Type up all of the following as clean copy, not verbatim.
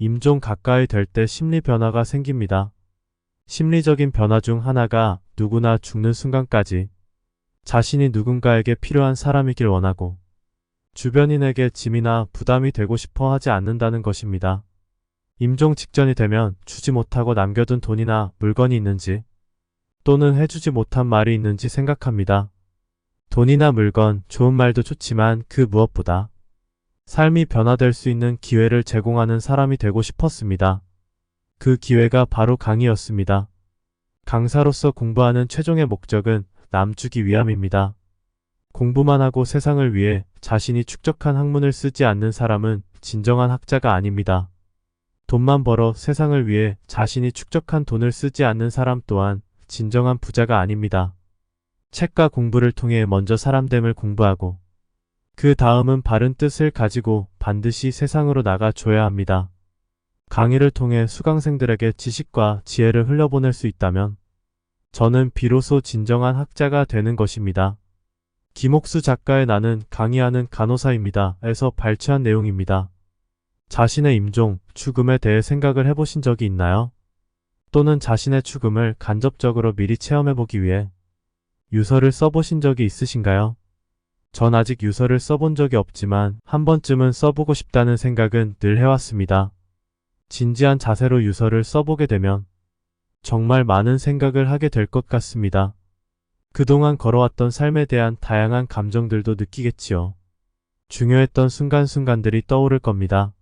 임종 가까이 될 때 심리 변화가 생깁니다. 심리적인 변화 중 하나가 누구나 죽는 순간까지 자신이 누군가에게 필요한 사람이길 원하고 주변인에게 짐이나 부담이 되고 싶어 하지 않는다는 것입니다. 임종 직전이 되면 주지 못하고 남겨둔 돈이나 물건이 있는지 또는 해주지 못한 말이 있는지 생각합니다. 돈이나 물건, 좋은 말도 좋지만 그 무엇보다 삶이 변화될 수 있는 기회를 제공하는 사람이 되고 싶었습니다. 그 기회가 바로 강의였습니다. 강사로서 공부하는 최종의 목적은 남주기 위함입니다. 공부만 하고 세상을 위해 자신이 축적한 학문을 쓰지 않는 사람은 진정한 학자가 아닙니다. 돈만 벌어 세상을 위해 자신이 축적한 돈을 쓰지 않는 사람 또한 진정한 부자가 아닙니다. 책과 공부를 통해 먼저 사람됨을 공부하고 그 다음은 바른 뜻을 가지고 반드시 세상으로 나가 줘야 합니다. 강의를 통해 수강생들에게 지식과 지혜를 흘려보낼 수 있다면 저는 비로소 진정한 학자가 되는 것입니다. 김옥수 작가의 나는 강의하는 간호사입니다. 에서 발췌한 내용입니다. 자신의 임종, 죽음에 대해 생각을 해보신 적이 있나요? 또는 자신의 죽음을 간접적으로 미리 체험해보기 위해 유서를 써보신 적이 있으신가요? 전 아직 유서를 써본 적이 없지만 한 번쯤은 써보고 싶다는 생각은 늘 해왔습니다. 진지한 자세로 유서를 써보게 되면 정말 많은 생각을 하게 될 것 같습니다. 그동안 걸어왔던 삶에 대한 다양한 감정들도 느끼겠지요. 중요했던 순간순간들이 떠오를 겁니다.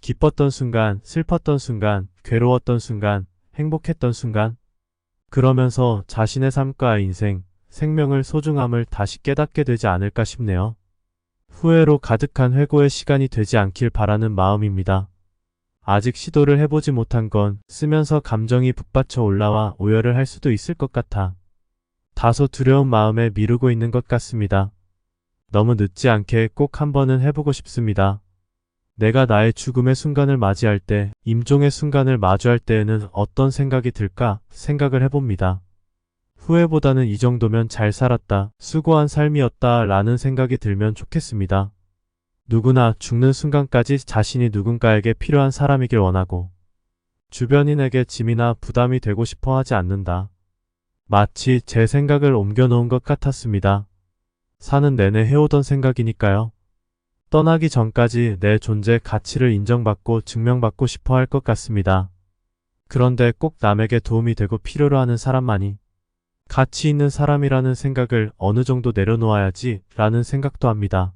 기뻤던 순간, 슬펐던 순간, 괴로웠던 순간, 행복했던 순간. 그러면서 자신의 삶과 인생, 생명을 소중함을 다시 깨닫게 되지 않을까 싶네요. 후회로 가득한 회고의 시간이 되지 않길 바라는 마음입니다. 아직 시도를 해보지 못한 건 쓰면서 감정이 북받쳐 올라와 오열을 할 수도 있을 것 같아 다소 두려운 마음에 미루고 있는 것 같습니다. 너무 늦지 않게 꼭 한번은 해보고 싶습니다. 내가 나의 죽음의 순간을 맞이할 때, 임종의 순간을 마주할 때에는 어떤 생각이 들까 생각을 해봅니다. 후회보다는 이 정도면 잘 살았다, 수고한 삶이었다 라는 생각이 들면 좋겠습니다. 누구나 죽는 순간까지 자신이 누군가에게 필요한 사람이길 원하고 주변인에게 짐이나 부담이 되고 싶어 하지 않는다. 마치 제 생각을 옮겨놓은 것 같았습니다. 사는 내내 해오던 생각이니까요. 떠나기 전까지 내 존재 가치를 인정받고 증명받고 싶어 할 것 같습니다. 그런데 꼭 남에게 도움이 되고 필요로 하는 사람만이 가치 있는 사람이라는 생각을 어느 정도 내려놓아야지 라는 생각도 합니다.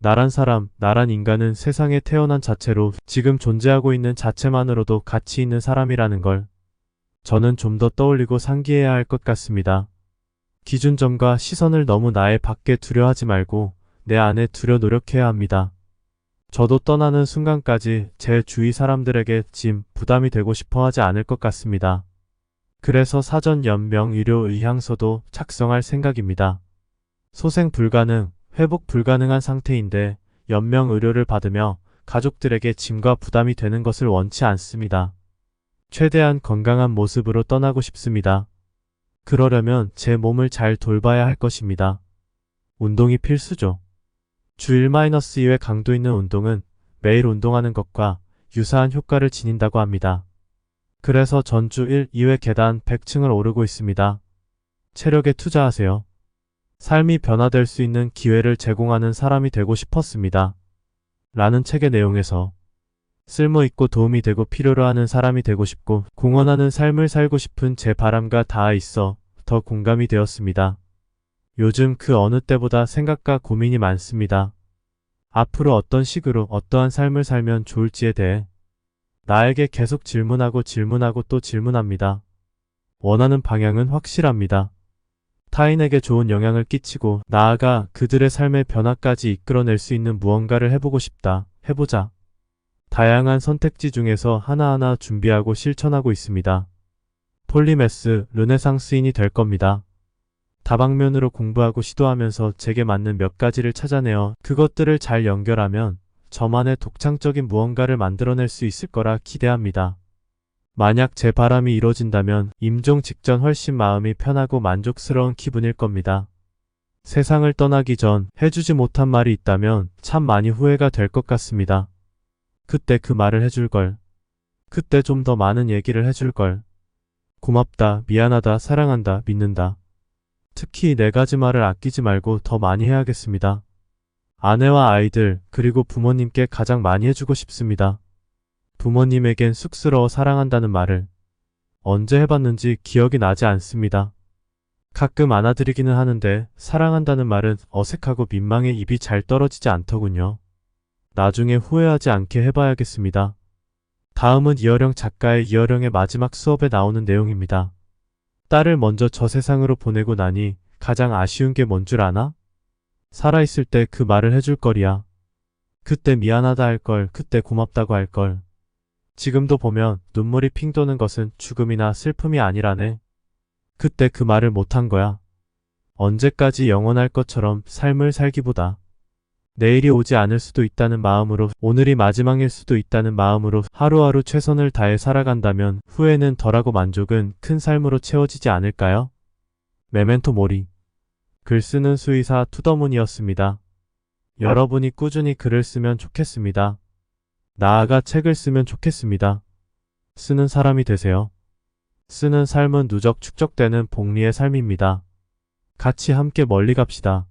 나란 사람, 나란 인간은 세상에 태어난 자체로 지금 존재하고 있는 자체만으로도 가치 있는 사람이라는 걸 저는 좀 더 떠올리고 상기해야 할 것 같습니다. 기준점과 시선을 너무 나의 밖에 두려 하지 말고 내 안에 두려 노력해야 합니다. 저도 떠나는 순간까지 제 주위 사람들에게 짐, 부담이 되고 싶어 하지 않을 것 같습니다. 그래서 사전 연명 의료 의향서도 작성할 생각입니다. 소생 불가능, 회복 불가능한 상태인데 연명 의료를 받으며 가족들에게 짐과 부담이 되는 것을 원치 않습니다. 최대한 건강한 모습으로 떠나고 싶습니다. 그러려면 제 몸을 잘 돌봐야 할 것입니다. 운동이 필수죠. 주 1-2회 강도 있는 운동은 매일 운동하는 것과 유사한 효과를 지닌다고 합니다. 그래서 전주 1-2회 계단 100층을 오르고 있습니다. 체력에 투자하세요. 삶이 변화될 수 있는 기회를 제공하는 사람이 되고 싶었습니다. 라는 책의 내용에서 쓸모있고 도움이 되고 필요로 하는 사람이 되고 싶고 공헌하는 삶을 살고 싶은 제 바람과 닿아 있어 더 공감이 되었습니다. 요즘 그 어느 때보다 생각과 고민이 많습니다. 앞으로 어떤 식으로 어떠한 삶을 살면 좋을지에 대해 나에게 계속 질문하고 또 질문합니다. 원하는 방향은 확실합니다. 타인에게 좋은 영향을 끼치고 나아가 그들의 삶의 변화까지 이끌어낼 수 있는 무언가를 해보고 싶다. 해보자. 다양한 선택지 중에서 하나하나 준비하고 실천하고 있습니다. 폴리매스, 르네상스인이 될 겁니다. 다방면으로 공부하고 시도하면서 제게 맞는 몇 가지를 찾아내어 그것들을 잘 연결하면 저만의 독창적인 무언가를 만들어낼 수 있을 거라 기대합니다. 만약 제 바람이 이뤄진다면 임종 직전 훨씬 마음이 편하고 만족스러운 기분일 겁니다. 세상을 떠나기 전 해주지 못한 말이 있다면 참 많이 후회가 될 것 같습니다. 그때 그 말을 해줄 걸. 그때 좀 더 많은 얘기를 해줄 걸. 고맙다, 미안하다, 사랑한다, 믿는다. 특히 네 가지 말을 아끼지 말고 더 많이 해야겠습니다. 아내와 아이들, 그리고 부모님께 가장 많이 해주고 싶습니다. 부모님에겐 쑥스러워 사랑한다는 말을 언제 해봤는지 기억이 나지 않습니다. 가끔 안아드리기는 하는데 사랑한다는 말은 어색하고 민망해 입이 잘 떨어지지 않더군요. 나중에 후회하지 않게 해봐야겠습니다. 다음은 이어령 작가의 이어령의 마지막 수업에 나오는 내용입니다. 딸을 먼저 저 세상으로 보내고 나니 가장 아쉬운 게 뭔 줄 아나? 살아있을 때 그 말을 해줄 거리야. 그때 미안하다 할 걸, 그때 고맙다고 할 걸. 지금도 보면 눈물이 핑 도는 것은 죽음이나 슬픔이 아니라네. 그때 그 말을 못한 거야. 언제까지 영원할 것처럼 삶을 살기보다 내일이 오지 않을 수도 있다는 마음으로, 오늘이 마지막일 수도 있다는 마음으로 하루하루 최선을 다해 살아간다면 후회는 덜하고 만족은 큰 삶으로 채워지지 않을까요? 메멘토 모리. 글 쓰는 수의사 투더문이었습니다. 여러분이 꾸준히 글을 쓰면 좋겠습니다. 나아가 책을 쓰면 좋겠습니다. 쓰는 사람이 되세요. 쓰는 삶은 누적 축적되는 복리의 삶입니다. 같이 함께 멀리 갑시다.